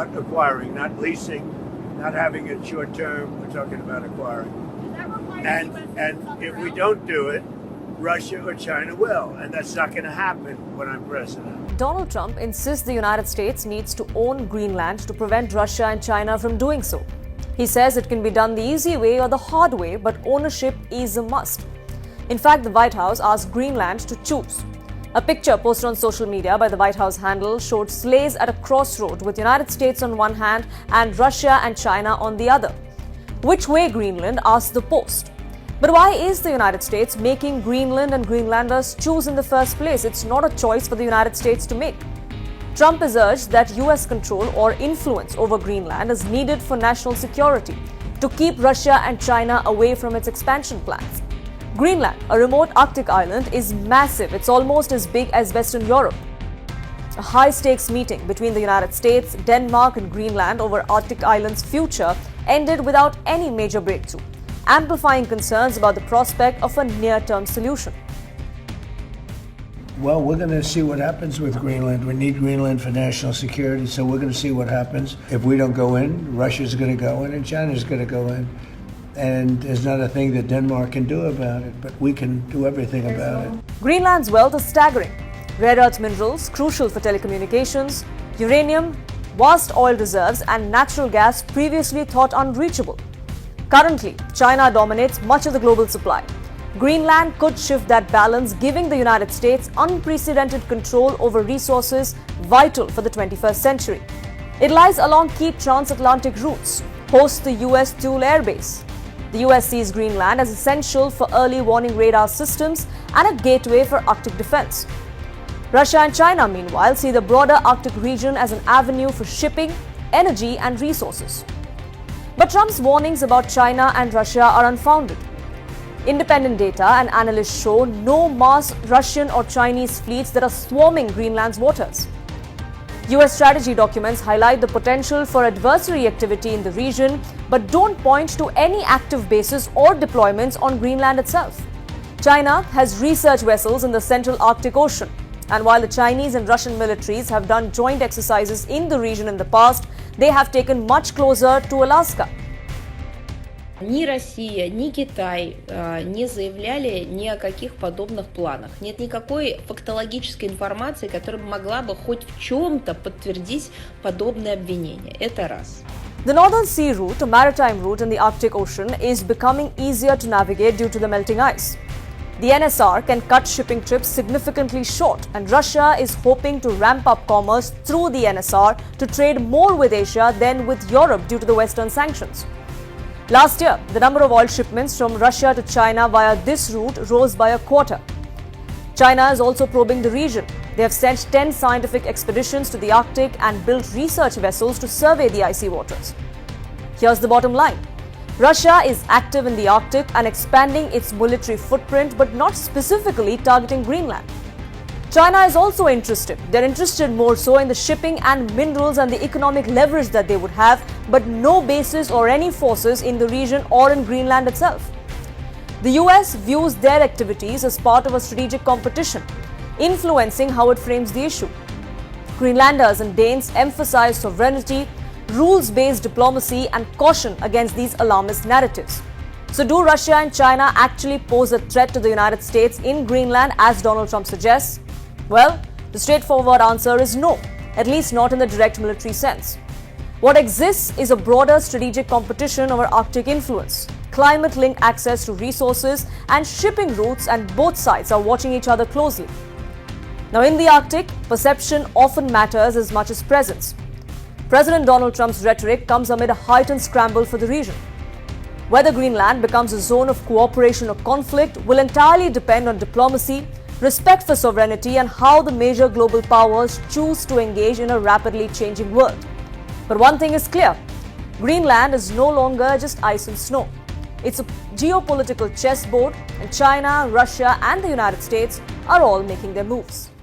about acquiring, not leasing, not having it short term. We're talking about acquiring. And if we don't do it, Russia or China will. And that's not going to happen when I'm president. Donald Trump insists the United States needs to own Greenland to prevent Russia and China from doing so. He says it can be done the easy way or the hard way, but ownership is a must. In fact, the White House asked Greenland to choose. A picture posted on social media by the White House handle showed sleighs at a crossroad with the United States on one hand and Russia and China on the other. Which way Greenland, asked the post. But why is the United States making Greenland and Greenlanders choose in the first place? It's not a choice for the United States to make. Trump has urged that US control or influence over Greenland is needed for national security to keep Russia and China away from its expansion plans. Greenland, a remote Arctic island, is massive. It's almost as big as Western Europe. A high-stakes meeting between the United States, Denmark and Greenland over Arctic island's future ended without any major breakthrough, amplifying concerns about the prospect of a near-term solution. Well, we're going to see what happens with Greenland. We need Greenland for national security, so we're going to see what happens. If we don't go in, Russia's going to go in and China's going to go in. And there's not a thing that Denmark can do about it, but we can do everything about it. Greenland's wealth is staggering. Rare earth minerals, crucial for telecommunications, uranium, vast oil reserves and natural gas previously thought unreachable. Currently, China dominates much of the global supply. Greenland could shift that balance, giving the United States unprecedented control over resources vital for the 21st century. It lies along key transatlantic routes, hosts the US Thule Air Base. The US sees Greenland as essential for early warning radar systems and a gateway for Arctic defense. Russia and China, meanwhile, see the broader Arctic region as an avenue for shipping, energy and resources. But Trump's warnings about China and Russia are unfounded. Independent data and analysts show no mass Russian or Chinese fleets that are swarming Greenland's waters. US strategy documents highlight the potential for adversary activity in the region, but don't point to any active bases or deployments on Greenland itself. China has research vessels in the Central Arctic Ocean, and while the Chinese and Russian militaries have done joint exercises in the region in the past, they have taken much closer to Alaska. Ни Россия, ни Китай не заявляли ни о каких подобных планах. Нет никакой фактологической информации, которая могла бы хоть в чем-то подтвердить подобные обвинения. Это раз. The Northern Sea route, a maritime route in the Arctic Ocean, is becoming easier to navigate due to the melting ice. The NSR can cut shipping trips significantly short, and Russia is hoping to ramp up commerce through the NSR to trade more with Asia than with Europe due to the Western sanctions. Last year, the number of oil shipments from Russia to China via this route rose by a quarter. China is also probing the region. They have sent 10 scientific expeditions to the Arctic and built research vessels to survey the icy waters. Here's the bottom line. Russia is active in the Arctic and expanding its military footprint, but not specifically targeting Greenland. China is also interested. They're interested more so in the shipping and minerals and the economic leverage that they would have, but no bases or any forces in the region or in Greenland itself. The US views their activities as part of a strategic competition, influencing how it frames the issue. Greenlanders and Danes emphasize sovereignty, rules-based diplomacy, and caution against these alarmist narratives. So do Russia and China actually pose a threat to the United States in Greenland as Donald Trump suggests? Well, the straightforward answer is no, at least not in the direct military sense. What exists is a broader strategic competition over Arctic influence, climate-linked access to resources, and shipping routes, and both sides are watching each other closely. Now, in the Arctic, perception often matters as much as presence. President Donald Trump's rhetoric comes amid a heightened scramble for the region. Whether Greenland becomes a zone of cooperation or conflict will entirely depend on diplomacy, respect for sovereignty, and how the major global powers choose to engage in a rapidly changing world. But one thing is clear, Greenland is no longer just ice and snow. It's a geopolitical chessboard, and China, Russia, and the United States are all making their moves.